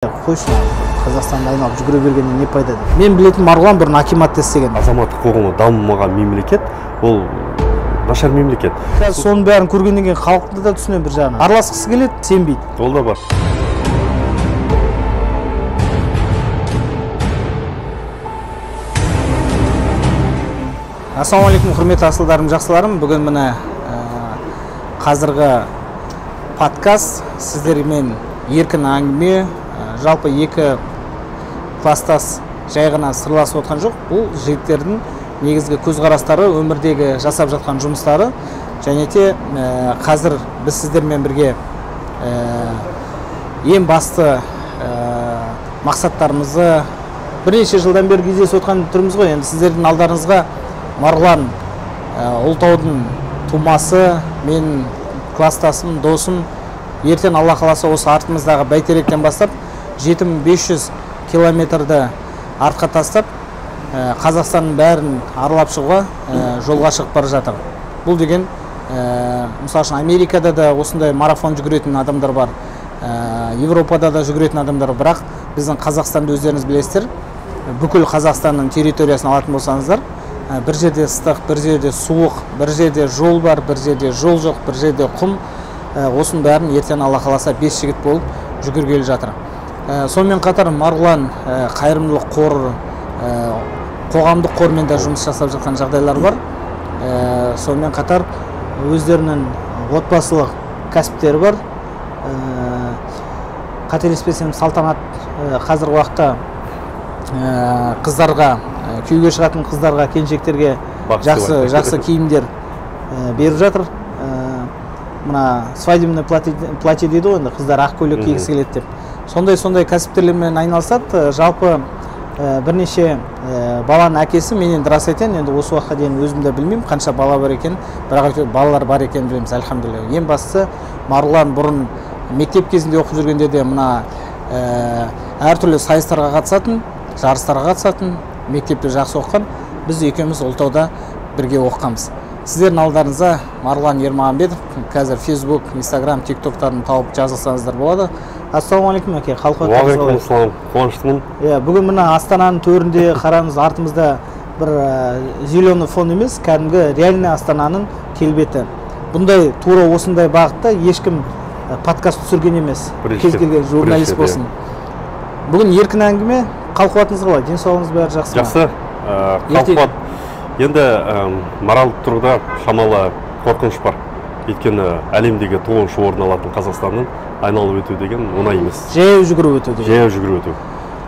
Қойшы, Қазақстанда айналып жүгіре бергеннен не пайда деп. Мен білетін Марғұлан бұрын акиматта істеген. Азаматтық қоғамы дамымаған мемлекет, ол нашар мемлекет. Соның бәрін көргеннен кейін халықты да түсінемін бір жағынан. Араласқысы келеді, сенбейді. Ол да бар. Ассалаумағалейкум, құрметті асылдарым, жақсыларым. Бүгін міне қазіргі подкаст сіздермен еркін әңгіме, жалпы екі кластас жай ғана сырласып отқан жоқ. Бұл жігіттердің негізгі көзқарастары, өмірдегі жасап жатқан жұмыстары, және де қазір біз сіздермен бірге ең басты мақсаттарымызды бірнеше жылдан бері кездесіп отқан түріміз ғой. Енді сіздердің алдарыңызға Марғұлан Ұлытаудың тумасы, мен кластасым, досым, ертең Алла қаласа осы артымыздағы Бәйтеректен бастап 7500 километрді артқа тастап, Қазақстанның бәрін аралап шығуға жолға шығып бара жатыр. Бұл деген, мысалы үшін Америкада да осындай марафон жүгіретін адамдар бар, Европада да жүгіретін адамдар бар, бірақ біздің Қазақстанды өздеріңіз білесіздер, бүкіл Қазақстанның территориясын алатын болсаңыздар, бір жерде ыстық, бір жерде суық, бір жерде жол бар, бір жерде жол жоқ, бір жерде құм. Осының бәрін ертең Алла қаласа 5 жігіт болып жүгіргелі жатыр. Сонымен қатар Марғұлан қайырымдылық қоры, қоғамдық қормен де жұмыс жасап жатқан жағдайлар бар. Сонымен қатар өздерінің отбасылық кәсіптері бар. Қателеспесем, Салтанат қазіргі уақытта қыздарға, күйеуге шығатын қыздарға, келіншектерге жақсы киімдер беріп жатыр. Мына свадебный платье дейді ғой, енді қыздар ақ көйлек кигісі келеді деп. Сондай кәсіптермен айналысады. Жалпы бірнеше баланың әкесі, мен енді рас айтайын, енді осы уақытқа дейін өзім де білмеймін қанша бала бар екен, бірақ балалар бар екенін білеміз, альхамдулилля. Ең бастысы Марғұлан бұрын мектеп кезінде оқып жүргенде де мына әртүрлі сайыстарға қатысатын, жарыстарға қатысатын, мектепте жақсы оқыған. Біз екеуміз Ұлытауда бірге оқығанбыз. Сіздердің алдарыңызда Марғұлан Ермағанбетов, қазір Facebook, Instagram, TikToktарын тауып жазылсаңыздар болады. Ассалаумағалейкум әке, қалқы өттіңіз. Уағалейкумассалам, қуаныштымын. Бүгін мына Астананың төрінде қараңыз, артымызда бір зеленый фон емес, кәдімгі реальный Астананың келбеті. Бұндай тура осындай бағытта ешкім подкаст түсірген емес, кез келген журналист болсын. Бүгін еркін әңгіме, қалқуатыңыз қалай? Денсаулығыңыз бәрі жақсы ма? Жақсы, қалқуат. Енді моральдық тұрғыда шамалы қорқыныш бар. Өйткені әлемдегі 9-шы орын алатын Қазақстанның айналып өту деген оңай емес. Жаяу жүгіріп өту деген. Жаяу жүгіріп өту.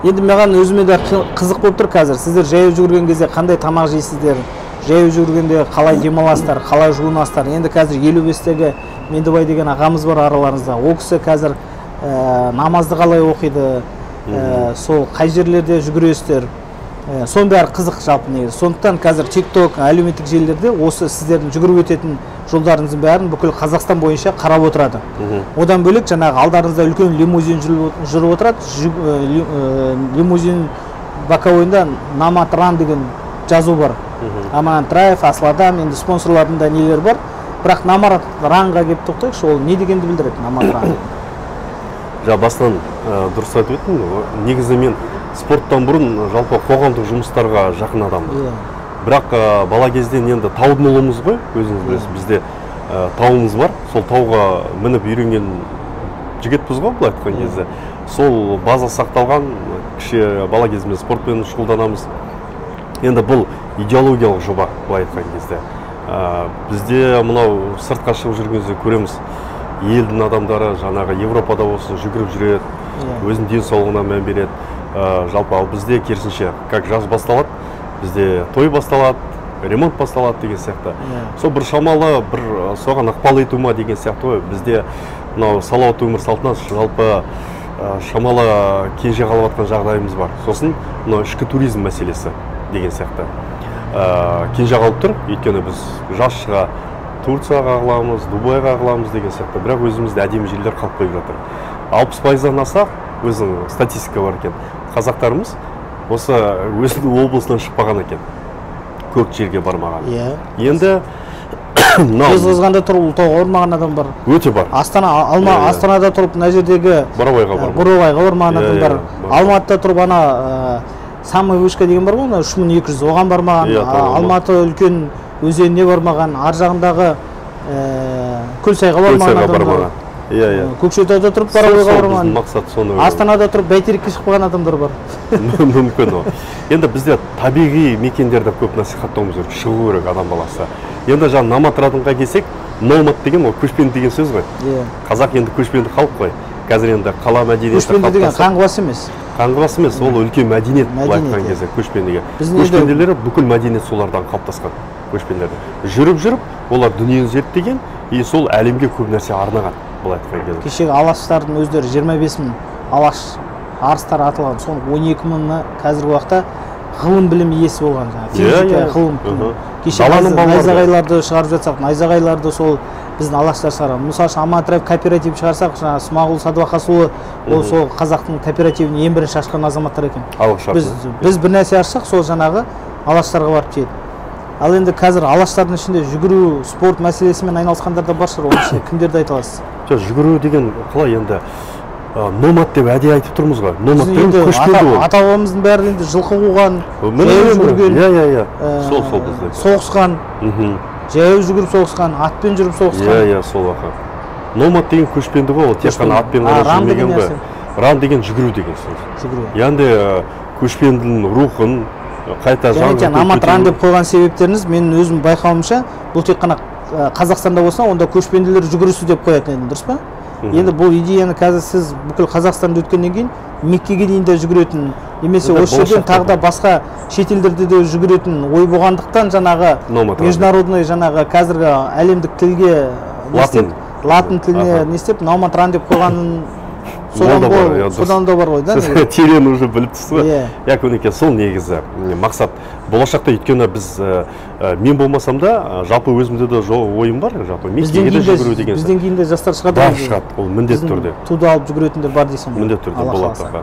Енді маған өзіме де қызық болып тұр қазір. Сіздер жаяу жүгірген кезде қандай тамақ жейсіздер? Жаяу жүгіргенде қалай демаласыздар, қалай жуынасыздар? Енді қазір 55-тегі Мендібай деген ағамыз бар араларыңызда. Ол кісі қазір намазды қалай оқиды, сол қай жерлерде жүгіресіздер? Соның бәрі қызық жалпы негізі. Сондықтан қазір TikTok, әлеуметтік желілерде осы сіздердің жүгіріп өтетін жолдарыңыздың бәрін бүкіл Қазақстан бойынша қарап отырады. Одан бөлек жаңағы алдарыңызда үлкен лимузин жүріп отырады. Лимузин боковойында Наматран деген жазу бар. Амантраев, Асладам, енді спонсорлардың да нелер бар. Бірақ Наматранға келіп тоқтайықшы, ол не дегенді білдіреді Наматран? Бастан дұрыс айтып өттім. Негізі мен спорттан бұрын жалпы қоғамдық жұмыстарға жақын адаммын. Бірақ бала кезден енді таудың ұлымыз ғой, өзіңіз білесіз, бізде тауымыз бар. Сол тауға мініп үйренген жігітпіз ғой, былай айтқан кезде. Сол база сақталған, кіші бала кезімізде спортпен шұғылданамыз. Енді бұл идеологиялық жоба, былай айтқан кезде. Бізде мынау сыртқа шығып жүрген кезде көреміз, елдің адамдары жаңағы Европада болсын жүгіріп жүреді, өзінің денсаулығына мән береді. Жалпы ал бізде керісінше, как жаз басталады, бізде той басталады, ремонт басталады деген сияқты. Сол бір шамалы, бір соған ықпал ету ма деген сияқты ғой. Бізде мынау салауатты өмір салтынан жалпы шамалы кенже қалып жатқан жағдайымыз бар. Сосын мынау ішкі туризм мәселесі деген сияқты. Кенже қалып тұр, өйткені біз жаз шыға Турцияға ағыламыз, Дубайға ағыламыз деген сияқты. Бірақ өзімізде әдемі жерлер қалып қойып жатыр. 60%-дан асақ, өзің статистика бар екен. Қазақтарымыз осы өзінің облысынан шықпаған екен, көп жерге бармаған. Енді Жезқазғанда тұрып Ұлытауға бармаған адам бар. Өте бар. Астанада тұрып мына жердегі Бурабайға бармаған адам бар. Алматыда тұрып ана самая вышка деген бар ғой, 3200, оған бармаған. Алматы үлкен өзеніне бармаған, ар жағындағы Көлсайға бармаған адам бар. Көкшетауда тұрып Бурабайға бармаған. Астанада тұрып бәйтерекке шықпаған адамдар бар. Мүмкін о. Енді бізде табиғи мекендерді көп насихаттауымыз керек, шығу керек адам баласы. Енді жаңа номадқа келсек, номад деген ол көшпенді деген сөз ғой. Қазақ енді көшпенді халық қой. Қазір енді қала мәдениеті көшпенді деген қаңғыбас емес. Қаңғыбас емес, ол үлкен мәдениет айтқан кезде көшпендіге. Көшпенділері бүкіл мәдениет солардан қалыптасқан көшпенділер. Жүріп, олар дүниені зерттеген, и сол әлемге көп нәрсе арнаған бұл айтқан кезде. Кешегі алаштардың өздері 25 мың алаш арыстар атылған, соның 12 мыңы қазіргі уақытта ғылым білім иесі болған. Физика, ғылым. Кеше найзағайларды шығарып жатсақ, найзағайларды сол біздің алаштар шығарған. Мысалы үшін Амантраев кооператив шығарсақ, Смағұл Садуақасұлы ол сол қазақтың кооперативін ең бірінші ашқан азаматтар екен. Біз бір нәрсе ашсақ, сол жаңағы алаштарға барып тиеді. Ал енді қазір алаштардың ішінде жүгіру, спорт мәселесімен айналысқандар да бар шығар, оның ішінде кімдерді айта аласыз? Жүгіру деген қалай енді номад деп әдейі айтып тұрмыз ғой. Номад деген көшпенді ол. Ата-бабамыздың бәрі енді жылқы қуған, жаяу жүрген, сол бізде. Соғысқан, жаяу жүгіріп соғысқан, атпен жүріп соғысқан. Сол аға. Номад деген көшпенді ғой, ол тек қана атпен ғана жүрмеген ғой. Рам деген жүгіру деген сөз. Яғни көшпендінің рухын қайта жаңғырту. Номад ран деп қойған себептеріңіз менің өзім байқауымша, бұл тек қана Қазақстанда болса, онда көшпенділер жүгірісі деп қоятын едім, дұрыс па? Енді бұл идеяны қазір сіз бүкіл Қазақстанды өткеннен кейін Меккеге дейін де жүгіретін, немесе осы жерден тағы да басқа шетелдерде де жүгіретін ой болғандықтан жаңағы международный жаңағы қазіргі әлемдік тілге латын тіліне не істеп номад ран деп қойғанын содан да бар ғой да. Терең уже біліп тұрсыз ғой. Көнеке сол негізі мақсат. Болашақта өйткені біз мен болмасам да жалпы өзімде де ойым бар, жалпы Меккеге де жүгіру деген. Бізден кейін де жастар шығады. Бар шығады, ол міндетті түрде. Туды алып жүгіретіндер бар десем. Міндетті түрде болады.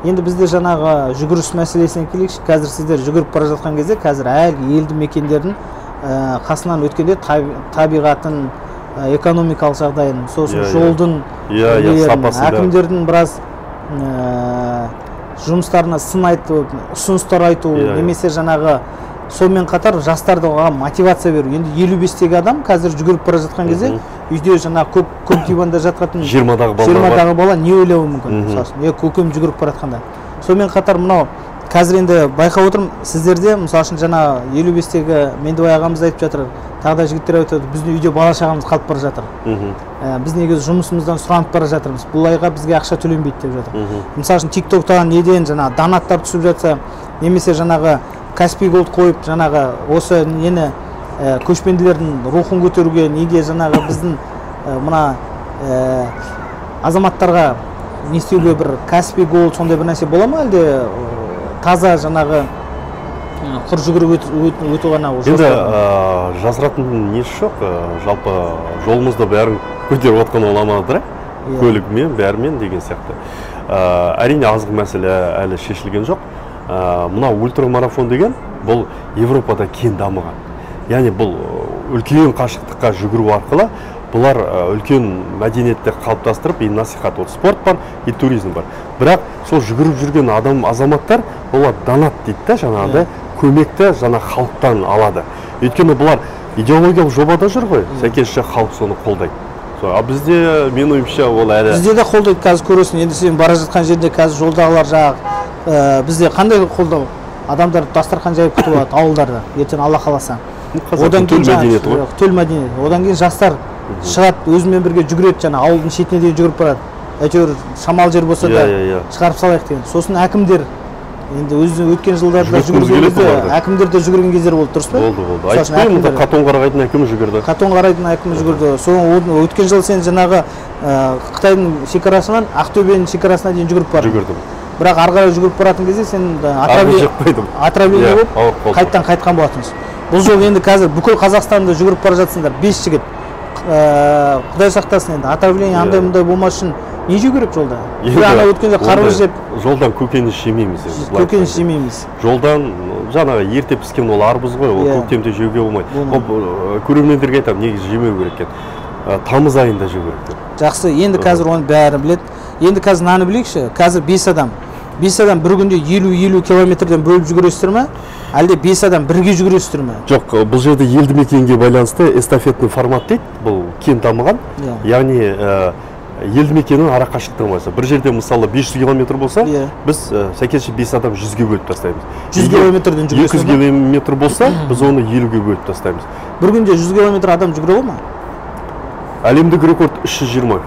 Енді бізде жаңағы жүгіріс мәселесіне келейікші. Қазір сіздер жүгіріп бара жатқан кезде қазір әлгі елді мекендердің қасынан өткенде табиғатын, экономикалық жағдайын, сосын жолдың әкімдердің біраз жұмыстарына сын айту, ұсыныстар айту, немесе жаңағы сонымен қатар жастарға мотивация беру. Енді 55-тегі адам қазір жүгіріп бара жатқан кезде үйде жаңағы көк диванда жатқан 20-дағы бала не ойлауы мүмкін? Көкем жүгіріп бара жатқанда. Сонымен қатар мынау қазір енді байқап отырмын, сіздерде мысалы үшін жаңа 55-тегі Меңдібай ағамыз айтып жатыр, тағы да жігіттер айтады, біздің үйде бала шағамыз қалып бара жатыр. Біз неге жұмысымыздан сұранып бара жатырмыз, бұл айға бізге ақша төленбейді деп жатыр. Мысалы үшін TikTok-тан неден жаңағы донаттар түсіп жатса, немесе жаңағы Каспий Голд қойып жаңағы осы нені көшпенділердің рухын көтеруге, неге жаңағы біздің мына азаматтарға не істеуге бір Каспий Голд сондай бір нәрсе бола ма, әлде таза жаңағы құр жүгіріп өту ғана? Енді жасыратын несі жоқ, жалпы жолымызда бәрін көтеріп отқан оламадыр, көлігімен, бәрімен деген сияқты. Әрине азғы мәселе әлі шешілген жоқ. Мына ультрамарафон деген бұл Европада кең дамыған. Яғни бұл үлкен қашықтыққа жүгіру арқылы бұлар үлкен мәдениетті қалыптастырып, и насихат, спорт бар, и туризм бар. Бірақ сол жүгіріп жүрген азаматтар олар донат дейді да, жаңағыдай көмекті жаңа халықтан алады. Өйткені бұлар идеологиялық жобада жүр ғой, сәйкесінше халық соны қолдайды. Бізде мен ойымша ол әлі бізде де қолдайды. Қазір көресің, енді сен бара жатқан жерде қазір жолдағылар жағы бізде қандай қолдау? Адамдар дастархан жайып күтіп алады ауылдарда, ертең Алла қаласа. Одан кейін төл мәдениет. Одан кейін жастар шығады, өзімен бірге жүгіреді, жаңа ауылдың шетіне дейін жүгіріп барады. Әйтеуір шамал жер болса да шығарып салайық деген. Сосын әкімдер, енді өткен жылдарда жүгірген кезде әкімдер де жүгірген кездер болды, дұрыс па? Болды. Айтпаймын, Қатонқарағайдың әкімі жүгірді. Қатонқарағайдың әкімі жүгірді. Соң өткен жыл сен жаңағы Қытайдың шекарасынан Ақтөбенің шекарасына дейін жүгіріп бардың. Жүгірдім. Бірақ ары қарай жүгіріп баратын кезде сен отравление болып қайттан қайтқан болатынсыз. Бұл жол енді қазір бүкіл Қазақстанда жүгіріп бара жатсыңдар, 5 жігіт. Құдай сақтасын енді, отравление андай-мұндай болмас үшін не жеу керек жолда? Енді Ана өткенде қарбыз жеп, жолдан көкөніс жемейміз енді. көкөніс жемейміз. Жолдан жаңағы ерте піскен ол арбыз ғой, ол көктемде жеуге болмайды. Ол көрермендерге айтамын, негізі жемеу керек екен. Тамыз айында жеу керек. Жақсы, енді қазір оны бәрі біледі. Енді қазір наны білейікші, қазір 5 адам. 5 адам бір күнде 50 километрден бөліп жүгіресіздер ме? Әлде 5 адам бірге жүгіресіздер ме? Жоқ, бұл жерде елді мекенге байланысты эстафетный формат дейді. Бұл кең дамыған. Яғни елді мекеннің ара қашықтығы болса, бір жерде мысалы 500 километр болса, біз сәйкесінше 5 адам 100-ге бөліп тастаймыз. 100 километрден жүгіресіз. 200 километр болса, біз оны 50-ге бөліп тастаймыз. Бір күнде 100 километр адам жүгіре ме? Әлемдік рекорд 320.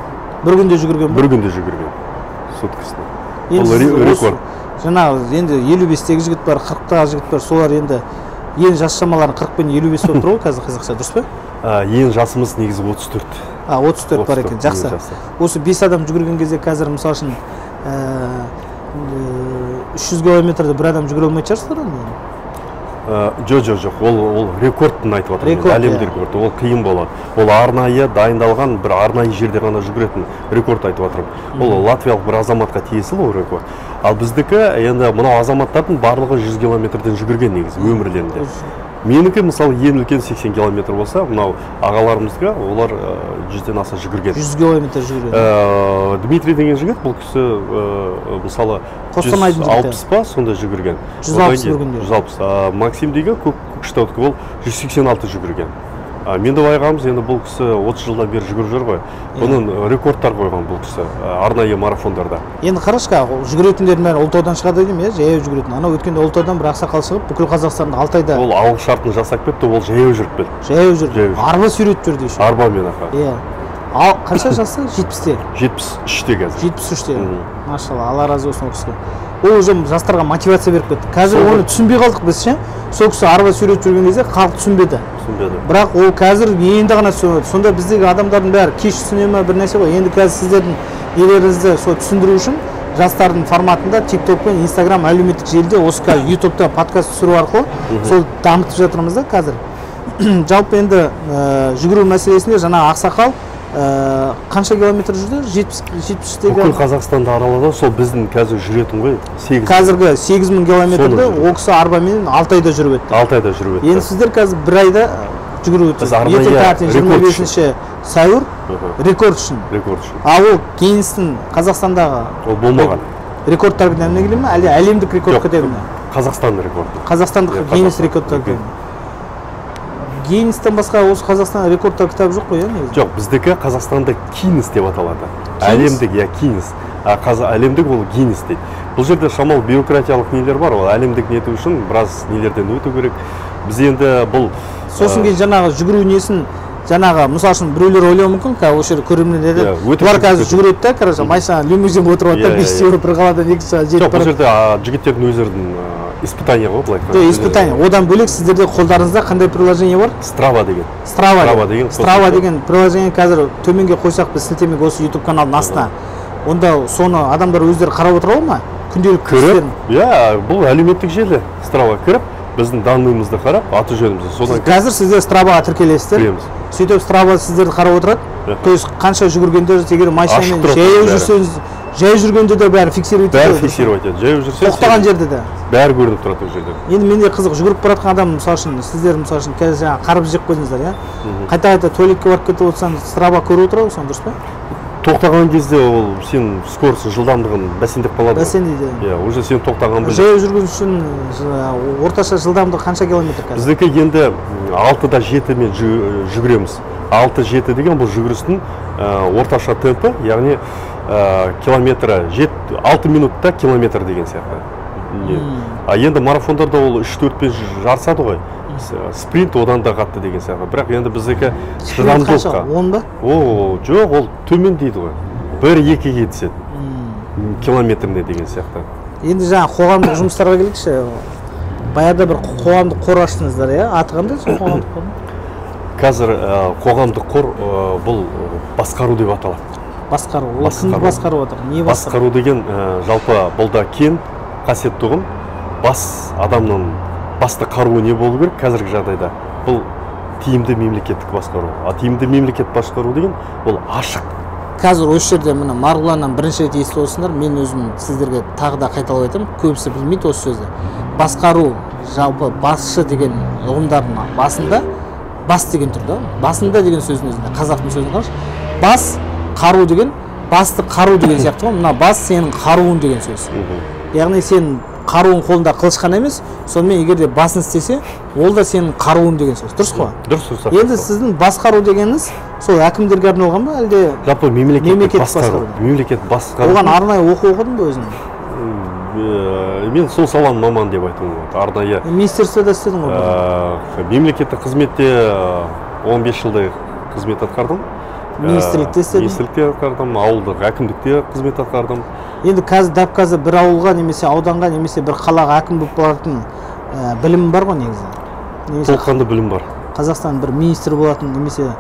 Бір күнде жүгірген ба? Бір күнде жүгірген. Суткасында. Бұл рекорд. Жаңағы енді 55-тегі жігіт бар, 40-тағы жігіт бар, солар енді ең жас шамаларын 40 пен 55 болып тұр ғой қазір қазақша, дұрыс па? Ең жасымыз негізі 34. 34 бар екен, жақсы. Осы 5 адам жүгірген кезде қазір мысалы үшін 300 километрді бір адам жүгіре алмайтын шығарсыздар ғой? Жоқ, ол рекордтың айтып жатырмын. Әлемдік рекорд, ол қиын болады. Ол арнайы дайындалған, бір арнайы жерде ғана жүгіретін рекорд айтып жатырмын. Ол латвиялық бір азаматқа тиесілі ол рекорд. Ал біздікі енді мынау азаматтардың барлығы 100 километрден жүгірген негізі өмірлерінде. Менікі мысалы ең үлкен 80 километр болса, мынау ағаларымызға олар 100-ден аса жүгірген. 100 километр жүгірген. Дмитрий деген жігіт, бұл кісі мысалы 160 па сонда жүгірген. 160 бүгінде. 160. Максим деген Көкшетаудікі ол 186 жүгірген. Мендебай ағамыз енді бұл кісі 30 жылдан бері жүгіріп жүр ғой. Бұның рекордтар қойған бұл кісі арнайы марафондарда. Енді қарашқа жүгіретіндердің бәрі Ұлытаудан шығады деймін, жаяу жүгіретін. Анау өткенде Ұлытаудан бір ақсақал шығып, бүкіл Қазақстанды 6 айда. Ол алғы шартын жасап кетті, ол жаяу жүріп келді. Жаяу жүрді. Арба сүйретіп жүрді еще. Арбамен аха. Иә. Ал қанша жасы? 70-те. 73-те қазір. 73-те. Машалла, Алла разы болсын ол кісіге. Ол уже жастарға мотивация беріп кетті. Қазір оны түсінбей қалдық біз ше. Сол кісі арба сүйретіп жүрген кезде халық түсінбеді. Бірақ ол қазір енді ғана түсінеді. Сонда біздегі адамдардың бәрі кеш түсіне ме бір нәрсе ғой. Енді қазір сіздердің нелеріңізді сол түсіндіру үшін жастардың форматында TikTok пен Instagram әлеуметтік желіде осы қазір YouTube-та подкаст түсіру арқылы сол дамытып жатырмыз да қазір. Жалпы енді жүгіру мәселесінде жаңа ақсақал қанша километр жүрді? 70-тегі. Бүкіл Қазақстанды аралады, сол біздің қазір жүретін ғой 8. Қазіргі 8000 километрді ол кісі арбамен 6 айда жүріп өтті. 6 айда жүріп өтті. Енді сіздер қазір 1 айда жүгіріп өттіңіз. Ертең таңертең 25 сәуір рекорд үшін. Ал ол Гиннестің Қазақстандағы ол болмаған. Рекордтар кітабына келе ме? Әлде әлемдік рекорд кітабына? Қазақстан рекорды. Қазақстандық Гиннес рекордтар кітабына. Гиннестен басқа осы Қазақстан рекордтар кітабы жоқ қой, негізі? Жоқ, біздікі Қазақстанда Гиннес деп аталады. Әлемдік, Гиннес. Әлемдік ол Гиннес дейді. Бұл жерде шамалы бюрократиялық нелер бар, ол әлемдік нету үшін біраз нелерден өту керек. Біз енді бұл сосын кейін жаңағы жүгіру несін жаңағы мысалы үшін біреулер ойлауы мүмкін, осы жерде көрермендер олар қазір жүгіреді да, короче, машина лимузин отырып жатыр, 500 евро бір қаладан 2 сағат жетіп барады. Жоқ, бұл жерде жігіттердің өздерінің испытания ғой, былай айтқанда. Испытания. Одан бөлек сіздерде қолдарыңызда қандай приложение бар? Strava деген. Strava деген приложение қазір төменге қойсақ біз сілтемеге осы YouTube каналының астына. Онда соны адамдар өздері қарап отыра ма? Күнделікті істерін. Иә, бұл әлеуметтік желі. Strava кіріп, біздің данныйымызды қарап, аты жөнімізді. Қазір сіздер Stravаға тіркелесіздер. Сөйтіп Strava сіздерді қарап отырады. То есть қанша жүгіргендер, егер машинамен жаяу жүрсеңіз, жаяу жүргенде де бәрі фиксировать етеді. Бәрі фиксировать етеді. Жаяу жүрсеңіз, тоқтаған жерде де бәрі көрініп тұрады ол жерде. Енді менде қызық, жүгіріп бара жатқан адам, мысалы үшін сіздер мысалы үшін қазір жаңағы қарбыз жеп қойдыңыздар, иә? Қайта-қайта туалетке барып кетіп отырсаң, Strava көріп отырады, соны дұрыс па? Тоқтаған кезде ол сен скоростың жылдамдығын бәсеңдеп қалады. Бәсеңдейді. Иә, уже сен тоқтаған бір. Жаяу жүргізу үшін орташа жылдамдығы қанша километр қазір? Біздікі енді 6-да 7-мен жүгіреміз. 6-7 деген бұл жүгірістің орташа темпі, яғни километрі 6 минутта километр деген сияқты. Енді марафондарда ол 3-4-пен жарысады ғой. Спринт одан да қатты деген сияқты. Бірақ енді біздікі шыдамдылыққа. 10 ба? Жоқ, ол төмен дейді ғой. 1-2-ге түседі. Километріне деген сияқты. Енді жаңа қоғамдық жұмыстарға келейікші. Баяғыда бір қоғамдық қор аштыңыздар, иә? Аты қандай сол қоғамдық қор? Қазір қоғамдық қор бұл басқару деп аталады. Басқару. Ол кімді басқару отыр? Не басқару деген жалпы бұлда кен қасиетті ұғым. Бас адамның басты қаруы не болу керек қазіргі жағдайда? Бұл тиімді мемлекеттік басқару. Тиімді мемлекет басқару деген ол ашық, қазір осы жерде мына Марғұланнан бірінші рет естіп отырсыңдар, мен өзім сіздерге тағы да қайталап айтамын, көбісі білмейді осы сөзді. Басқару, жалпы басшы деген ұғымдардың басында бас деген тұр да, басында деген сөздің өзінде, қазақтың сөзін қарашы, бас, қару деген, басты қару деген сияқты ғой, мына бас сенің қаруың деген сөз. Яғни сен қаруың қолында қылыш қана емес, сонымен егер де басын істесе, ол да сенің қаруың деген сөз. Дұрыс қой? Дұрыс. Енді сіздің басқару дегеніңіз сол әкімдерге арналған ба, әлде жалпы мемлекеттік басқару? Мемлекет басқару. Оған арнайы оқу оқыдың ба өзің? Мен сол саланың маманы деп айтуым болады. Арнайы министерствода істедің ғой? Мемлекеттік қызметте 15 жылдай қызмет атқардым. Министрлікте істедің? Министрлікте атқардым, ауылдық әкімдікте қызмет атқардым. Енді дәп қазір бір ауылға немесе ауданға немесе бір қалаға әкім болып баратын білім бар ғой негізі? Толыққанды білім бар. Қазақстан бір министр болатын немесе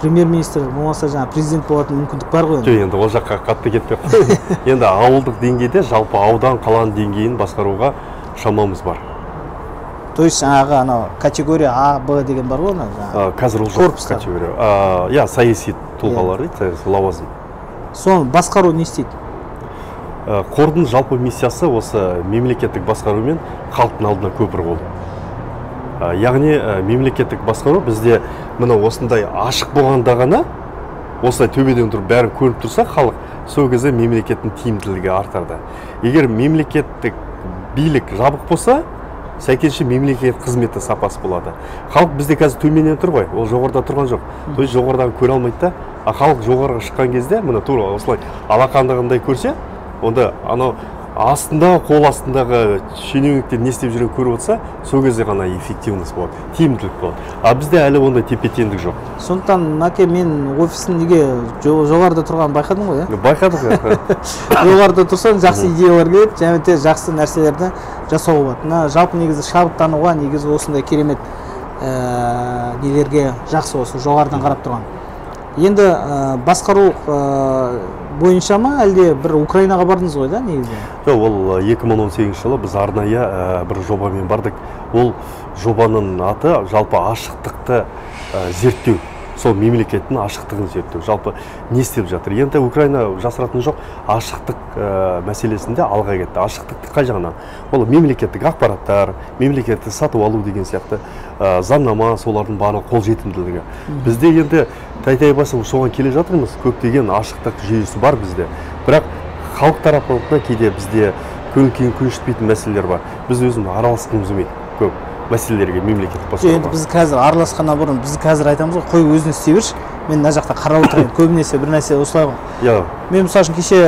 премьер-министр болмаса жаңа президент болатын мүмкіндік бар ғой? Жоқ, енді ол жаққа қатты кетпей қойды. Енді ауылдық деңгейде жалпы аудан қаланың деңгейін басқаруға шамамыз бар. То есть жаңағы анау категория А, Б деген бар ғой ана? Қазір ол жоқ категория. Я саяси тұлғалар дейді, саяси лауазым. Соны басқару не істейді? Қордың жалпы миссиясы осы мемлекеттік басқару мен халықтың алдына көпір болу. Яғни мемлекеттік басқару бізде мына осындай ашық болғанда ғана, осылай төбеден тұрып бәрі көріп тұрса халық, сол кезде мемлекеттің тиімділігі артады. Егер мемлекеттік билік жабық болса, сәйкесінше мемлекет қызметі сапасы болады. Халық бізде қазір төменнен тұр ғой, ол жоғарыда тұрған жоқ. То есть жоғарыдағы көре алмайды да, халық жоғарыға шыққан кезде, мына тура осылай алақандағындай көрсе, онда анау астындағы, қол астындағы шенеуніктер не істеп жүрген көріп отырса, сол кезде ғана эффективность болады, тиімділік болады. А бізде әлі ондай тепе-теңдік жоқ. Сондықтан Мәке, мен офистің неге жоғарыда тұрғанын байқадың ғой, иә? Байқадық. Жоғарыда тұрсаң, жақсы идеялар келеді, және де жақсы нәрселерді жасауға болады. Жалпы негізі шабыттануға, негізі осындай керемет нелерге жақсы осы жоғарыдан қарап тұрған. Енді басқару бойынша ма, әлде бір Украинаға бардыңыз ғой да, негізі? Жоқ, ол 2018 жылы біз арнайы бір жобамен бардық. Ол жобаның аты жалпы ашықтықты зерттеу. Сол мемлекеттің ашықтығын зерттеу. Жалпы не істеп жатыр? Енді Украина жасыратын жоқ, ашықтық мәселесінде алға кетті. Ашықтықты қай жағынан? Ол мемлекеттік ақпараттар, мемлекеттік сатып алу деген сияқты заңнама, солардың барлығы қолжетімділігі. Бізде енді тәй басып соған келе жатырмыз. Көптеген ашықтық жүйесі бар бізде. Бірақ халық тарапынан кейде бізде көңіл көншітпейтін мәселелер бар. Біз өзіміз араласқымыз келмейді көп мәселелерге, мемлекеттік басқаруға. Енді біз қазір араласқаннан бұрын біз қазір айтамыз ғой, қой өзін істей берші, мен мына жақта қарап отырайын. Көбінесе бір нәрсе осылай ғой. Мен мысалы үшін кеше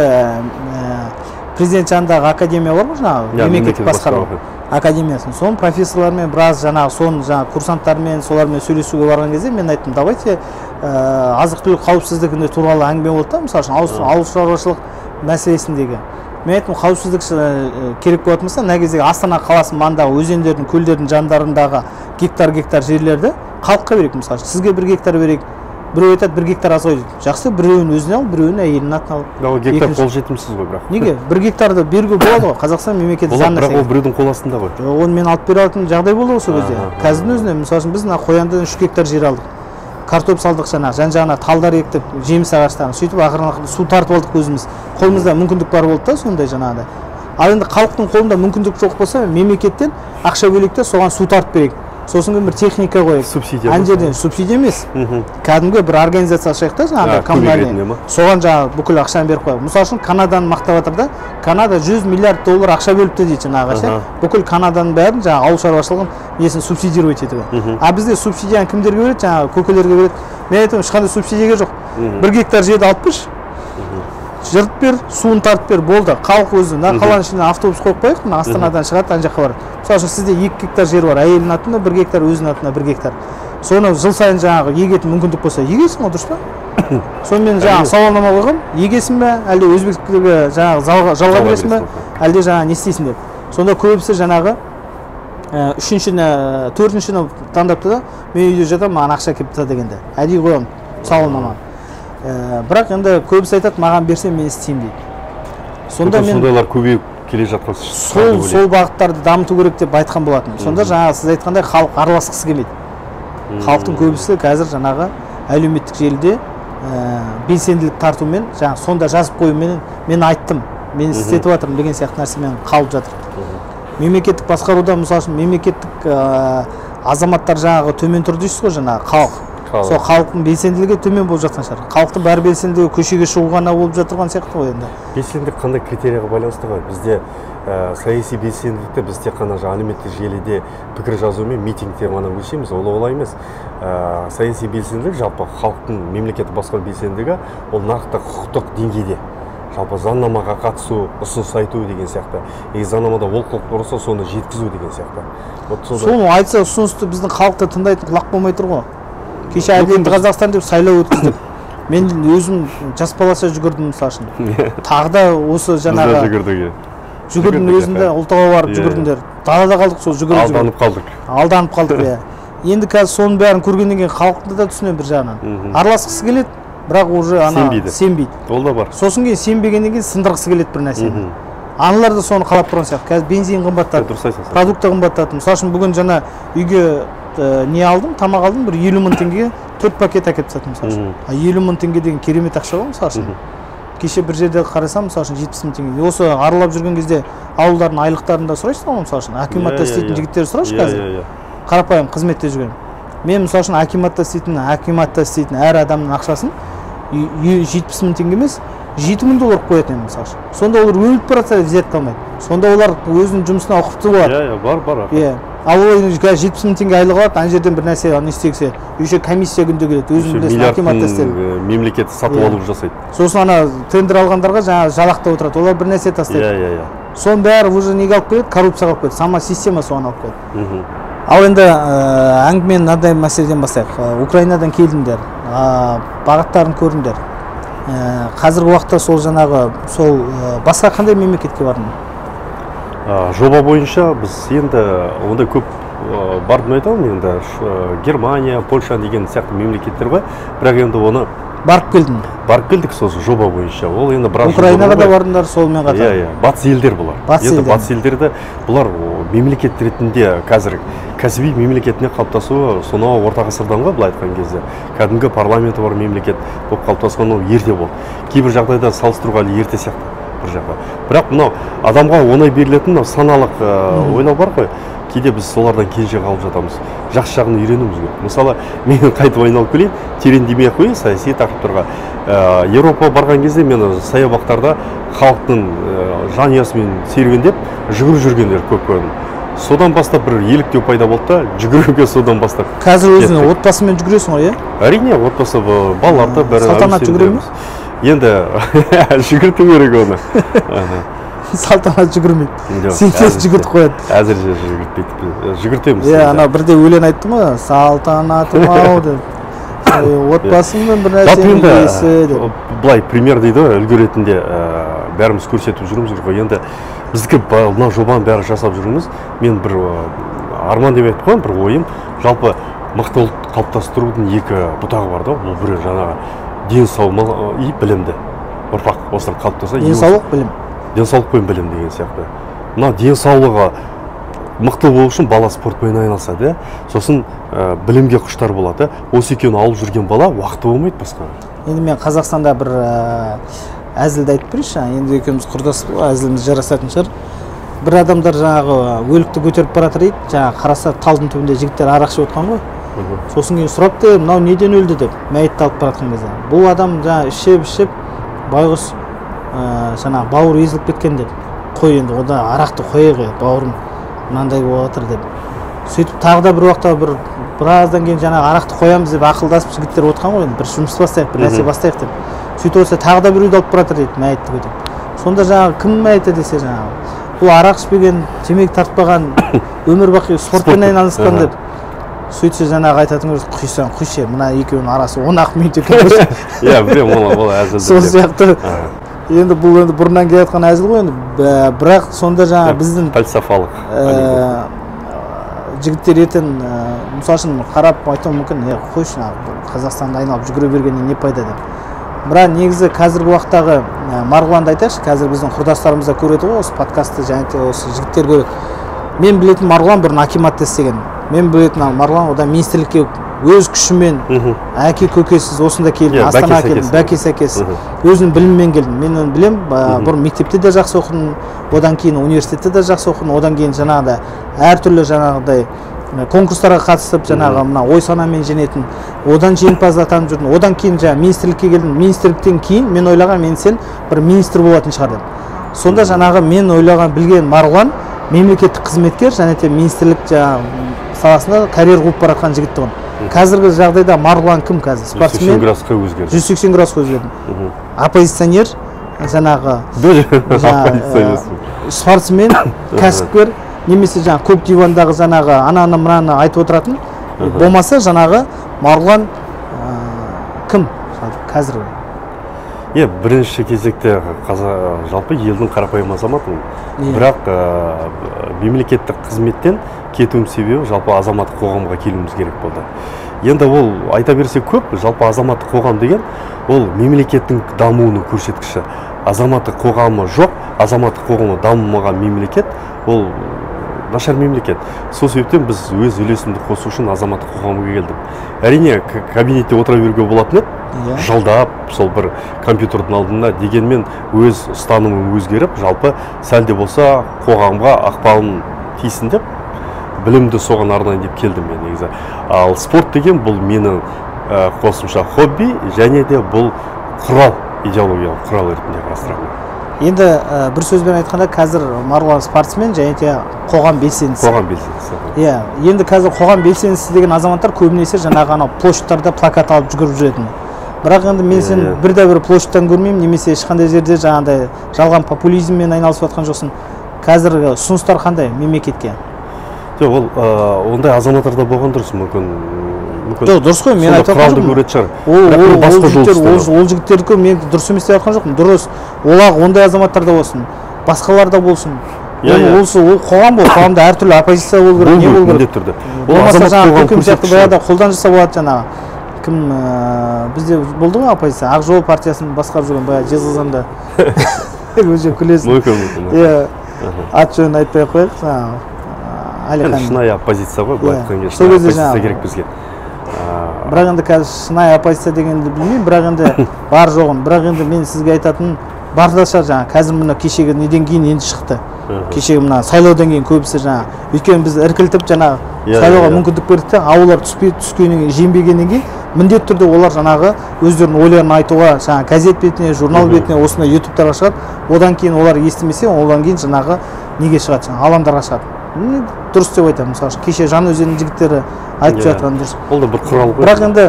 президент жанындағы академия бар ғой, жаңағы мемлекеттік басқару академиясын, соның профессорлармен біраз жаңағы соның курсанттармен, солармен сөйлесуге барған кезде мен айттым, давайте азық-түлік қауіпсіздігі туралы әңгіме болды да, мысалы үшін ауыл шаруашылық мәселесіндегі. Мен айттым, қауіпсіздік керек болатын болса, мына кездегі Астана қаласының маңындағы өзендердің, көлдердің жандарындағы гектар жерлерді халыққа берейік. Мысалы, сізге 1 гектар берейік, біреу айтады 1 гектар аз ғой дейді. Жақсы, біреуін өзіне ал, біреуін әйелінің атына ал. Ол гектар қолжетімсіз ғой бірақ. Неге? 1 гектарды беруге болады ғой. Қазақстан мемлекеті заңына сәйкес. Бірақ ол біреудің қол астында ғой. Оны мен алып бере алатын жағдай болды осы кезде. Қазірдің өзінде, мысалы үшін біз Қояндан 3 гектар жер алдық. Картоп салдық жаңағы, жан-жағына талдар ектіп, жеміс ағаштарын, сөйтіп ақырын су тартып алдық өзіміз. Қолымызда мүмкіндік бар болды да, сондай жаңағыдай. Ал енді халықтың қолында мүмкіндік жоқ болса, мемлекеттен ақша бөлек те соған су тартып берейік. Сосын бір техника қойып. Субсидия. Ана жерден субсидия емес. Кәдімгі бір организация ашайық та, жаңағыдай коммунальный. Соған жаңағы бүкіл ақшаны беріп қояйық. Мысалы үшін Канаданы мақтап жатыр да, Канада $100 миллиард ақша бөліпті дейді жаңағы ше. Бүкіл Канаданың бәрін жаңағы ауыл шаруашылығын несін субсидировать етуге. А бізде субсидияны кімдерге береді? Жаңағы көкелерге береді. Мен айтамын, ешқандай субсидия жоқ. 1 гектар жерді алып берші. Жыртып бер, суын тартып бер, болды. Халық өзі, қаланың ішіне автобус қойып қояйық, Астанадан шығады, ана жаққа барады. Мысалы үшін сізде 2 гектар жер бар, әйелінің атына 1 гектар, өзінің атына 1 гектар. Соны жыл сайын жаңағы егетін мүмкіндік болса, егесің ғой, дұрыс па? Сонымен жаңағы сауалнама қойғам, егесің бе, әлде өзбектігі жаңағы жалға бересің бе, әлде жаңағы не істейсің деп. Сонда көбісі жаңағы 3-шіні, 4-шіні таңдапты да, мен үйде жатамын, маған ақша келіп тұр дегенде. Әдейі қойғам сауалнама. Бірақ енді көбісі айтады, маған берсем мен істеймін дейді. Сонда мен сондайлар көбейіп келе жатқан сол бағыттарды дамыту керек деп айтқан болатын. Сонда жаңағы сіз айтқандай халық араласқысы келмейді. Халықтың көбісі қазір жаңағы әлеуметтік желіде белсенділік тартумен, жаңа сонда жазып қоюмен мен айттым, мен істетіп жатырмын деген сияқты нәрсемен қалып жатыр. Мемлекеттік басқаруда, мысалы үшін, мемлекеттік азаматтар жаңағы төмен тұр дейсіз ғой, жаңағы халық. Сол халықтың белсенділігі төмен болып жатқан шығар. Халықтың бәрі белсенділігі көшеге шығу ғана болып жатырған сияқты ғой енді. Белсенділік қандай критерияға байланысты ғой? Бізде саяси белсенділікті біз тек қана әлеуметтік желіде пікір жазумен, митингте ғана өлшейміз, ол олай емес. Саяси белсенділік жалпы халықтың мемлекеттік басқару белсенділігі ол нақты құқықтық деңгейде. Жалпы заңнамаға қатысу, ұсыныс айту деген сияқты. Заңнамада олқылық болса, соны жеткізу деген сияқты. Соны айтса, ұсынысты біздің халықты тыңдайтын құлақ болмай тұр ғой. Кеше әділетті Қазақстан деп сайлау өткіздік. Мен өзім жас баласа жүгірдім, мысалы үшін. Тағы да осы жаңағы жүгірдің өзінде ұлтауға барып жүгірдіңдер. Далада қалдық, сол жүгіріп. Алданып қалдық, иә. Енді қазір соның бәрін көргеннен кейін халықты да түсінемін бір жағынан. Араласқысы келеді, бірақ уже сенбейді. Ол да бар. Сосын кейін сенбегеннен кейін сындырғысы келеді бір нәрсені. Аналар да соны қалап тұрған сияқты. Қазір бензин қымбаттады, продукты қымбаттады. Мысалы үшін бүгін жаңа үйге не алдым, тамақ алдым, бір 50 мың теңгеге 4 пакет әкеліп тастадым, мысалы үшін. 50 мың теңге деген керемет ақша ғой, мысалы үшін. Кеше бір жерде қарасам, мысалы үшін 70 мың теңге. Осы аралап жүрген кезде ауылдардың айлықтарын да сұрайсыз ғой, мысалы үшін. Акиматта істейтін жігіттер сұрайшы қазір. Қарапайым қызметте жүрген. Мен мысалы үшін акиматта істейтін әр адамның ақшасын 70 мың теңге емес, 7 мың доллар қоятын едім, мысалы үшін. Сонда олар өліп баратса зерт қалмайды. Сонда олар өзінің жұмысына ұқыпты болады. Бар. Ал ол 70 мың теңге айлық алады, ана жерден бір нәрсе не істегісі, еще комиссия күнде келеді, өзің білесің, акиматта істейді. Мемлекет сатып алып жасайды. Сосын ана тендер алғандарға жаңа жалақта отырады, олар бір нәрсе тастайды. Соның бәрі уже неге алып келеді, коррупцияға алып келеді, сама система соған алып келеді. Ал енді әңгімені мынандай мәселеден бастайық. Украинадан келдіңдер, бағыттарын көрдіңдер. Қазіргі уақытта сол жаңағы басқа қандай мемлекетке бардың? Жоба бойынша біз енді ондай көп бардым айтамын, енді Германия, Польша деген сияқты мемлекеттер ғой, бірақ енді оны барып келдің. Барып келдік сол жоба бойынша. Ол енді Украинаға да бардыңдар солмен қатар. Иә, батыс елдер бұлар. Енді батыс елдерді бұлар мемлекет ретінде қазір кәсіби мемлекетіне қалыптасуы сонау орта ғасырдан ғой, былай айтқан кезде. Кәдімгі парламенті бар мемлекет болып қалыптасқан ол ерте болды. Кейбір жағдайда салыстыруға әлі ерте сияқты. Бірақ мынау адамға оңай берілетін саналық ойлау бар ғой, кейде біз солардан кенже қалып жатамыз. Жақсы жағын үйренуіміз керек. Мысалы, мен қайтып айналып келейін, тереңдемей ақ қояйын саяси тақырыптарға. Еуропа барған кезде мен саябақтарда халықтың жанұясымен серуендеп жүгіріп жүргендер көп көрдім. Содан бастап бір еліктеу пайда болды да, жүгіруге содан бастап. Қазір өзің отбасымен жүгіресің ғой, иә? Әрине, отбасы балаларды бәрі салтанат жүгіреміз? Енді жүгірту керек оны. Салтанат жүгірмейді. Сен тез жүгіртіп қояды. Әзірше жүгіртпейді. Жүгіртеміз. Ана бірде өлең айттым ғой, салтанатым ау деп. Отбасыңмен бір нәрсенің иесі деп. Былай пример дейді, үлгі ретінде бәріміз көрсетіп жүрміз ғой. Енді біздікі мына жобаны бәрі жасап жүрміз. Мен бір арман деп айтып қойдым, бір ойым. Жалпы мықты ұлт қалыптастырудың екі бұтағы бар да. Бұл бірі жаңағы денсаулық и білімді ұрпақ осыдан қалыптаса. Денсаулық, білім. Денсаулық пен білім деген сияқты. Мына денсаулығы мықты болу үшін бала спортпен айналысады, сосын білімге құштар болады. Осы екеуін алып жүрген бала уақыты болмайды басқа. Енді мен Қазақстанда бір әзілді айтып берейінші, енді екеуміз құрдас бол, әзіліміз жарасатын шығар. Бір адамдар жаңағы өлікті көтеріп баратыр дейді, жаңағы қараса талдың түбінде жігіттер арақ ішіп отқан ғой. Сосын кейін сұрапты, мынау неден өлді деп, мәйітті алып баратқан кезде. Бұл адам жаңағы ішіп байғұс жаңағы бауыр езіліп кеткен деп. Қой енді, ода арақты қойығы, бауырым мынандай болып жатыр деп. Сөйтіп тағы да бір уақытта біраздан кейін жаңағы арақты қоямыз деп ақылдасып жігіттер отқан ғой, бір жұмыс бастайық, бір нәрсе бастайық деп. Сөйтіп olsa тағы да біреуді алып баратыр дейді, мәйітті көтеріп. Сонда жаңағы кім мәйіті десе жаңағы. Бұл арақ ішпеген, темекі тартпаған, өмір бақи спортпен айналысқан деп. Сөйтсе жаңағы айтатын көрсі, құйсаң, құйше, мына екеуінің арасы 10 минут екен көрсі. Иә, білем, ол әзілді. Сол сияқты. Енді бұл енді бұрыннан келе жатқан әзіл ғой енді, бірақ сонда жаңағы біздің пәлсафалық жігіттер ертең мысалы үшін қарап айтуы мүмкін, қойшы Қазақстанды айналып жүгіре бергеннен не пайда деп. Бірақ негізі қазіргі уақыттағы Марғұланды айтайықшы, қазір біздің құрдастарымыз да көреді ғой, осы подкастты және осы жігіттер көреді. мен білетін Марғұлан бұрын акиматта істеген. Мен білетін Марғұлан одан министрлікке өз күшімен әке көкесіз осында келді, Астана келді, бәкесі әкесі. Өзінің біліммен келді. Мен оны білем, бұрын мектепте де жақсы оқыдым, одан кейін университетте де жақсы оқыдым, одан кейін жаңағыдай әртүрлі жаңағыдай конкурстарға қатысып, жаңағы мына ой санамен жеңетін, одан жеңімпаз атанып жүрдім. Одан кейін жаңа министрлікке келдім. Министрліктен кейін мен ойлаған, мен сен бір министр болатын шығар дедім. Сонда жаңағы мен ойлаған, білген Марғұлан мемлекеттік қызметкер және де министрлік саласында карьер қуып бара жатқан жігіт тұғын. Қазіргі жағдайда Марғұлан кім қазір? Спортсмен 180 градусқа өзгерді. 180 градусқа өзгерді. Оппозиционер, жаңағы спортсмен, кәсіпкер, немесе жаңағы көк дивандағы жаңағы ананы мынаны айтып отыратын, болмаса жаңағы Марғұлан кім қазіргі? Бірінші кезекте жалпы елдің қарапайым азаматымын. Бірақ мемлекеттік қызметтен кетуім себебі жалпы азаматтық қоғамға келуіміз керек болды. Енді ол айта берсе көп, жалпы азаматтық қоғам деген ол мемлекеттің дамуының көрсеткіші. Азаматтық қоғамы жоқ, азаматтық қоғамы дамымаған мемлекет ол нашар мемлекет. Сол себептен біз өз үлесімді қосу үшін азаматтық қоғамға келдім. Әрине кабинетте отыра беруге болатын еді, жылдап сол бір компьютердің алдында, дегенмен өз ұстанымым өзгеріп, жалпы сәл де болса қоғамға ықпалым тисін деп, білімді соған арнайын деп келдім мен негізі. Ал спорт деген бұл менің қосымша хобби, және де бұл құрал, идеологиялық құрал ретінде қарастырамын. Енді бір сөзбен айтқанда қазір Марғұлан спортсмен және де қоғам белсендісі. Қоғам белсендісі. Енді қазір қоғам белсендісі деген азаматтар көбінесе жаңағы анау площадьтарда плакат алып жүгіріп жүретін. Бірақ енді мен сен бірде-бір площадьтан көрмеймін, немесе ешқандай жерде жаңағыдай жалған популизммен айналысып жатқан жоқсың. Қазіргі ұсыныстар қандай мемлекетке? Жоқ, ол ондай азаматтарда болған дұрыс, мүмкін. Жоқ, дұрыс қой, мен айтып жатқан жоқпын. Ол жігіттерді мен дұрыс емес деп жатқан жоқпын. Дұрыс. Олар ондай азаматтарда болсын, басқаларда болсын. Ол қоғам бол, қоғамда әртүрлі оппозиция болу керек, не болу керек. Болмаса жаңағы көкем сияқты баяғыда қолдан жаса болады жаңағы. Кім бізде болды ғой оппозиция, Ақ жол партиясын басқарып жүрген баяғы Жезқазғанда. Өзі күлесің. Ат жөнін айтпай ақ қояйық. Шынайы оппозиция ғой, бұл айтқан кезде оппозиция керек бізге. Бірақ енді қазір шынайы оппозиция дегенді білмеймін, бірақ енді бар жоғын. Бірақ енді мен сізге айтатын барда шығар жаңағы қазір мына кешегі неден кейін енді шықты. Кешегі мына сайлаудан кейін көбісі жаңағы, өйткені біз іркілтіп жаңағы сайлауға мүмкіндік бердік те, ауылдар түскеннен жеңбегеннен кейін міндетті түрде олар жаңағы өздерінің ойларын айтуға жаңағы газет бетіне, журнал бетіне, осындай ютубтарға шығады. Одан кейін олар естімесе, одан кейін жаңағы неге шығады, жаңағы алаңдарға шығады. Дұрыс деп айтамын. Мысалы, кеше Жаңаөзеннің жігіттері айтып жатқан дұрыс. Ол да бір құрал ғой. Бірақ енді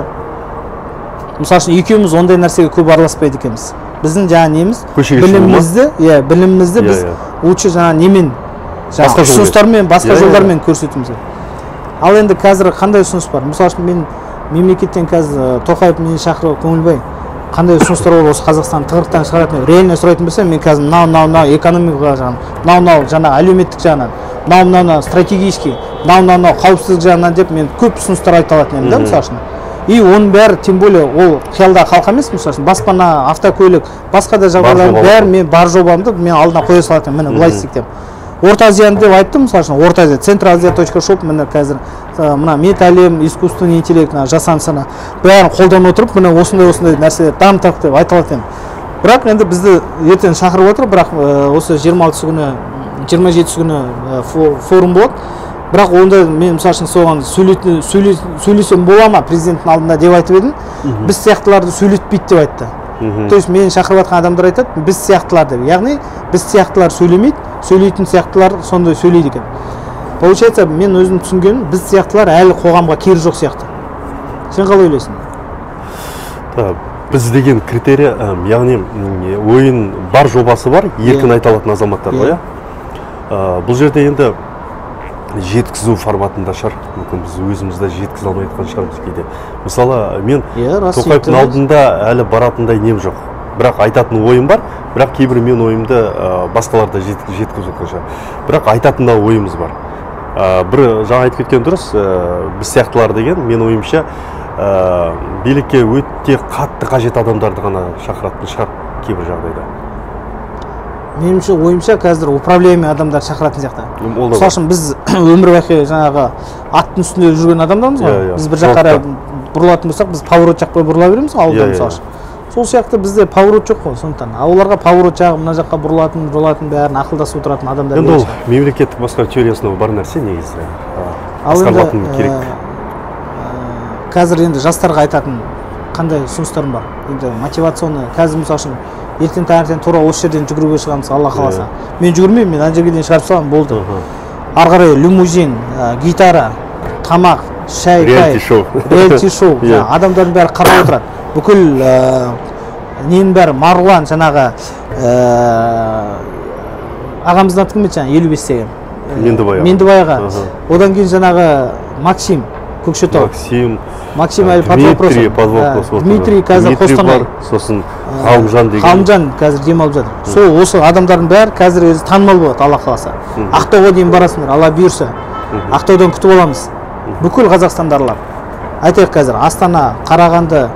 мысалы, екеуміз ондай нәрсеге көп араласпайды екенбіз. Біздің жаңа неміз білімімізді біз лучше жаңа немен, ұсыныстармен, басқа жолдармен көрсетуіміз керек. Ал енді қазір қандай ұсыныс бар? Мысалы, мен мемлекеттен қазір Тоқаев мені шақырып көңілбай, қандай ұсыныстар бар осы Қазақстан тығырықтан шығаратын, реально сұрайтын болса, мен қазір мынау экономикаға жағынан, мынау жаңағы әлеуметтік жағынан, мынау стратегический, мынау қауіпсіздік жағынан деп мен көп ұсыныстар айта алатын едім да, мысалы үшін. И оның бәрі, тем более ол қиялдағы халқа емес, мысалы үшін, баспана, автокөлік, басқа да жағдайлардың бәрі мен бар жобамды мен алдына қоя салатын, міне былай істейік деп. Орта Азияны деп айттым, мысалы үшін, Орта Азия, Центразия.шоп, міне қазір мына металлем, искусственный интеллект, жасанды бәрін қолдан отырып, міне осындай нәрсе дамытайық деп айта алатын. Бірақ енді бізді ертең шақырып отыр, бірақ осы 26 күні, 27 күні форум болады. Бірақ онда мен мысалы үшін соған сөйлесем бола ма президенттің алдында деп айтып едім, біз сияқтыларды сөйлетпейді деп айтты. То есть мені шақырып жатқан адамдар айтады, біз сияқтылар деп. Яғни біз сияқтылар сөйлемейді, сөйлейтін сияқтылар сондай сөйлейді екен. Получается, мен өзім түсінгенім, біз сияқтылар әлі қоғамға кері жоқ сияқты. Сен қалай ойлайсың? Біз деген критерия, яғни ойын бар жобасы бар, еркін айта алатын азаматтар ғой. Бұл жерде енді жеткізу форматында шығар, мүмкін біз өзімізді жеткізе алмай жатқан шығармыз кейде. Мысалы, мен Тоқаевтың алдында әлі баратындай нем жоқ. Бірақ айтатын ойым бар, бірақ кейбір мен ойымды басқаларда жеткізіп жатқан шығар. Бірақ айтатын да ойымыз бар. Бір жаңа айтып кеткен дұрыс, біз сияқтылар деген, мен ойымша билікке өте қатты қажет адамдарды ғана шақыратын шығар кейбір жағдайда. меніңше ойымша қазір управляемый адамдар шақыратын сияқты. Ол да Мысалы үшін біз өмірбақи жаңағы аттың үстінде жүрген адамдармыз ғой. Біз бір жаққа қарай бұрылатын болсақ, біз поворот жаққа бұрыла береміз ғой ауылда мысалы үшін. Сол сияқты бізде поворот жоқ қой, сондықтан оларға поворот жағы мына жаққа бұрылатын бәрін ақылдасып отыратын адамдар. Енді ол мемлекеттік басқару теориясында бар нәрсе негізі. Басқарылатын керек. Қазір енді жастарға айтатын қандай ұсыныстарым бар? Енді мотивационный, қазір мысалы үшін ертең таңертең тура осы жерден жүгіруге шығамыз, Алла қаласа. Мен жүгірмеймін, мен ана жерге дейін шығарып саламын, болды. Ары қарай лимузин, гитара, тамақ, шай, реалити шоу. Адамдардың бәрі қарап отырады. Бүкіл ненің бәрі Марғұлан жаңағы ағамыздың аты кім еді жаңағы 55-тегі? Мендібайға. Одан кейін жаңағы Максим Көкшетау. Максим әлі под вопросом. Дмитрий қазір Қостанай. Сосын Ғалымжан деген. Ғалымжан қазір демалып жатыр. Сол осы адамдардың бәрі қазір өзі танымал болады, Алла қаласа. Ақтауға дейін барасыңдар, Алла бұйырса. Ақтаудан күтіп аламыз. Бүкіл қазақстандарлар. Айтайық қазір Астана, Қарағанды,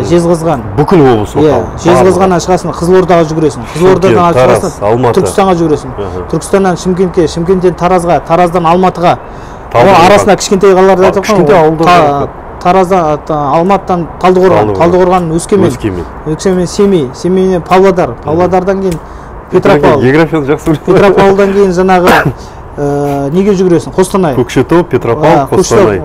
Жезқазған. Бүкіл облыс орталық. Жезқазғаннан шығасың, Қызылордаға жүгіресің. Қызылордадан шығасың, Түркістанға жүгіресің. Түркістаннан Шымкентке, Шымкенттен Таразға, Тараздан Алматыға. Арасында кішкентай қалаларды айтып қойған. Тараздан, Алматыдан Талдықорған, Талдықорған Өскемен, Семейден Павлодар, Павлодардан кейін Петропавл. Географияны жақсы біледі. Петропавлдан кейін жаңағы неге жүгіресің? Қостанай. Көкшетау, Петропавл, Қостанай.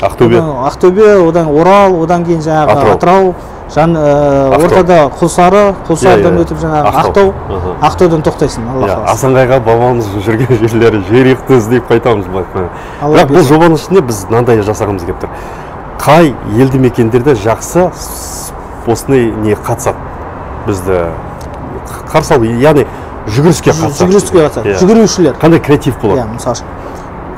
Ақтөбе, одан Орал, одан кейін жаңағы Атырау, ортада Құлсарыдан өтіп жаңағы Ақтаудан тоқтайсың, Алла қаласа. Асанғайға бабамыз жүрген жерлері жеректі іздеп қайтамыз. Бірақ бұл жобаның ішінде біз мынандай жасағымыз келіп тұр. Қай елді мекендерде жақсы осындай не қатысады? Бізді қарсы алу, яғни жүгіріске қатысады. Жүгірушілер. Қандай креатив болады? Мысалы.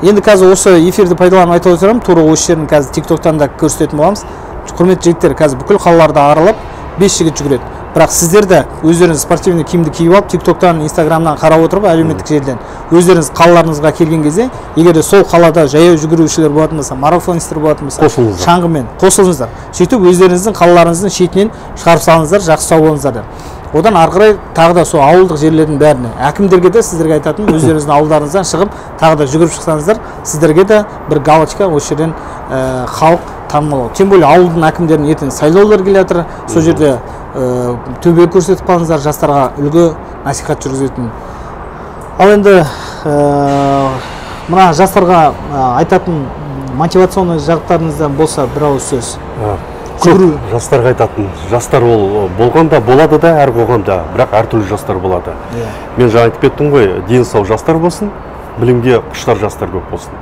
Енді қазір осы эфирді пайдаланып айтып отырамын, тура осы жерін қазір TikTok-тан да көрсететін боламыз. Құрметті жігіттер, қазір бүкіл қалаларды аралап 5 жігіт жүгіреді. Бірақ сіздер де өздеріңіз спортивный киімді киіп алып, TikTok-тан, Instagram-нан қарап отырып, әлеуметтік желіден өздеріңіз қалаларыңызға келген кезде, егер де сол қалада жаяу жүгірушілер болатын болса, марафонистер болатын болса, шаңғымен қосылыңыздар. Сөйтіп өздеріңіздің қалаларыңыздың шетінен шығарып салыңыздар, жақсы сау болыңыздар. Одан ары қарай тағы да сол ауылдық жерлердің бәріне, әкімдерге де сіздерге айтатын, өздеріңіздің ауылдарыңыздан шығып, тағы да жүгіріп шықсаңыздар, сіздерге де бір галочка осы жерден халық танымал. Тем более ауылдың әкімдерін ертең сайлаулар келе жатыр, сол жерде төбе көрсетіп қалыңыздар, жастарға үлгі насихат жүргізетін. Ал енді мына жастарға айтатын мотивационный жақтарыңыздан болса бір ауыз сөз. Жастарға айтатын, жастар ол болғанда болады да, әр қоғамда, бірақ әртүрлі жастар болады. Мен жаңа айтып кеттім ғой, дені сау жастар болсын, білімге құштар жастар көп болсын.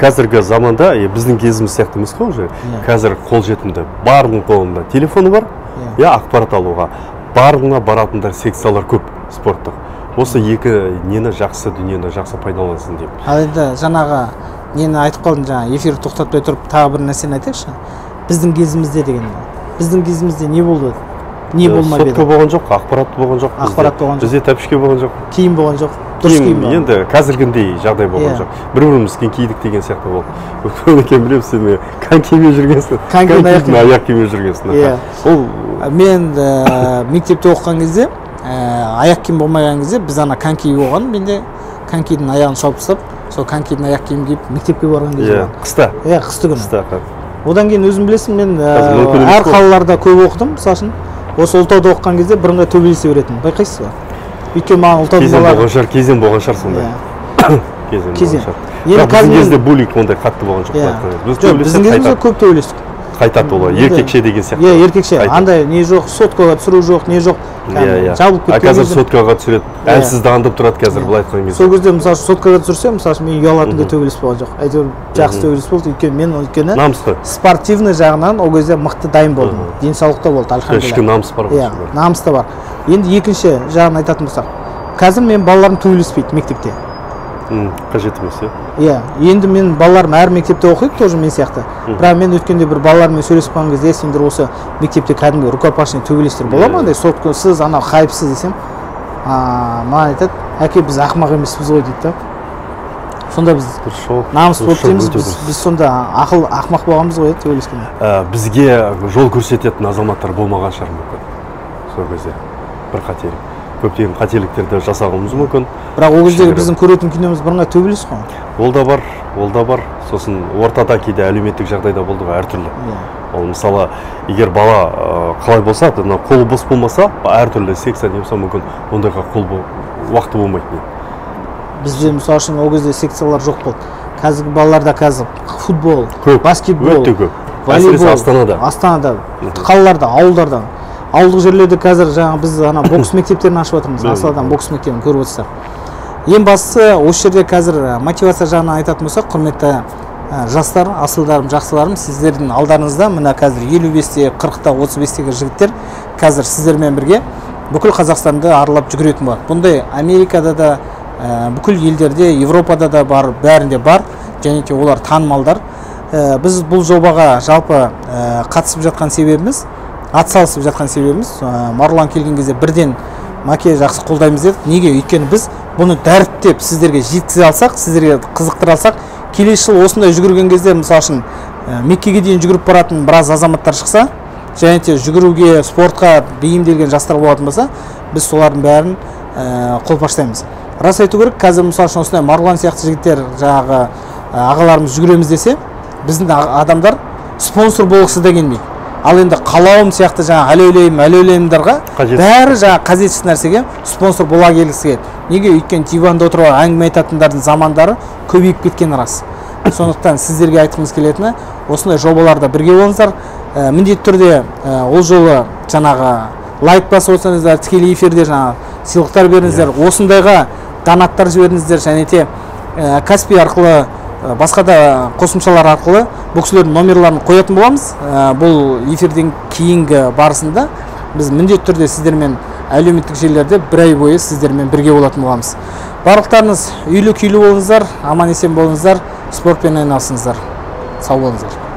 Қазіргі заманда, біздің кезіміз сияқты емес қой уже, қазір қолжетімді, барлығының қолында телефоны бар, ақпарат алуға, барлығына баратындар секциялар көп спорттық. Осы екі нені жақсы дүниені жақсы пайдалансын деп. Ал енді жаңағы нені айтып қалдым, жаңа эфирді тоқтатпай тұрып тағы бір нәрсені айтайықшы. Біздің кезімізде деген, біздің кезімізде не болды? Не болмай беді? Сотқа болған жоқ, ақпарат болған жоқ. Ақпарат болған жоқ. Бізде тәпішке болған жоқ. Киім болған жоқ. Дұрыс киім болған. Енді қазіргіндей жағдай болған жоқ. Бір-біріміз кидік деген сияқты болды. Өткенде екен білемін, сен конькимен жүргенсің. Конькимен аяқ киіммен жүргенсің. Мен мектепте оқыған кезде, аяқ киім болмаған кезде, біз ана коньки болған, менде конькидің аяғын шауып тастап, сол конькидің аяқ киім киіп мектепке барған кезде. Қыста. Қысты күні. Одан кейін өзім білесің, мен әр қалаларда көп оқыдым, мысалы осы Ұлытауда оқыған кезде бірыңғай төбелесе беретін, байқайсыз ба? Өйткені маған Ұлытаудың балалары кезең болған шығар сондай. Кезең. Біздің кезде буллинг ондай қатты болған жоқ. Біздің кезімізде көп төбелестік. Қайтады олар, еркекше деген сияқты. Еркекше. Андай не жоқ, соткаға түсіру жоқ, не жоқ. Жабылып кеткен. Қазір соткаға түсіреді. Әлсізді аңдып тұрады қазір былай айтқан кезде. Сол кезде мысалы соткаға түсірсем, мысалы мен ұялатынға төбелес болған жоқ. Әйтеуір жақсы төбелес болды, өйткені мен спортивный жағынан ол кезде мықты дайын болдым. Денсаулықта болды, альхамдулилля. Ішкі намыс бар ғой. Намыс та бар. Енді екінші жағын айтатын болсақ, қазір мен балаларым төбелеспейді мектепте. Қажет емес, енді мен балаларым әр мектепте оқиды, тоже мен сияқты. Бірақ мен өткенде бір балалармен сөйлесіп қалған кезде, сендер осы мектепте кәдімгі рукопашный төбелестер бола ма? Соткасыз, анау хайпсыз десем, маған айтады, әке біз ақымақ емеспіз ғой дейді. Сонда біз намыс болып дейміз, біз сонда ақымақ болғанбыз ғой төбелескенде. Бізге жол көрсететін азаматтар болмаған шығар мүмкін. Сол кезде бір қатері. көптеген қателіктерді жасауымыз мүмкін. Бірақ ол кездегі біздің көретін киномыз бірыңғай төбелес қой. Ол да бар. Сосын ортада кейде әлеуметтік жағдайда болды ғой әртүрлі. Ол мысалы, егер бала қалай болса, қолы бос болмаса, әртүрлі секция немесе мүмкін ондайға уақыты болмайды. Бізде мысалы үшін ол кезде секциялар жоқ болды. Қазіргі балаларда қазір футбол, баскетбол, өте көп. волейбол, Астанада, қалаларда, ауылдарда. Ауылдық жерлерде қазір жаңа біз бокс мектептерін ашып жатырмыз. Асладан бокс мектебін көріп отырсақ. Ең бастысы осы жерде қазір мотивация жағынан айтатын болсақ, құрметті жастар, асылдарым, жақсыларым, сіздердің алдарыңызда мына қазір 55-те, 40-та, 35-тегі жігіттер қазір сіздермен бірге бүкіл Қазақстанды аралап жүгіретін болады. Бұндай Америкада да, бүкіл елдерде, Европада да бар, бәрінде бар, және де олар танымалдар. Біз бұл жобаға жалпы қатысып жатқан себебіміз, атсалысып жатқан себебіміз, Марғұлан келген кезде бірден Маке жақсы қолдаймыз дедік. Неге? Өйткені біз бұны дәріптеп сіздерге жеткізе алсақ, сіздерге қызықтыра алсақ, келесі жыл осындай жүгірген кезде, мысалы үшін Меккеге дейін жүгіріп баратын біраз азаматтар шықса, және де жүгіруге, спортқа бейімделген жастар болатын болса, біз солардың бәрін қолпаштаймыз. Рас айту керек, қазір мысалы үшін осындай Марғұлан сияқты жігіттер, жаңағы ағаларымыз жүгіреміз десе, біздің адамдар спонсор болғысы да келмейді. Ал енді қалауым сияқты жаңа әлеулеймдарға бәрі жаңа қажетсіз нәрсеге спонсор бола келгісі келеді. Неге? Өйткені диванда отырып әңгіме айтатындардың замандары көбейіп кеткен рас. Сондықтан сіздерге айтқымыз келетіні, осындай жобаларда бірге болыңыздар. Міндетті түрде ол жолы жаңағы лайк басып отырсаңыздар, тікелей эфирде жаңа сыйлықтар беріңіздер, осындайға донаттар жіберіңіздер, және де Каспи арқылы, басқа да қосымшалар арқылы бұл кісілердің номерларын қоятын боламыз. Бұл эфирден кейінгі барысында біз міндетті түрде сіздермен әлеуметтік желілерде бір ай бойы сіздермен бірге болатын боламыз. Барлықтарыңыз үйлі күйлі болыңыздар, аман есен болыңыздар, спортпен айналысыңыздар. Сау болыңыздар.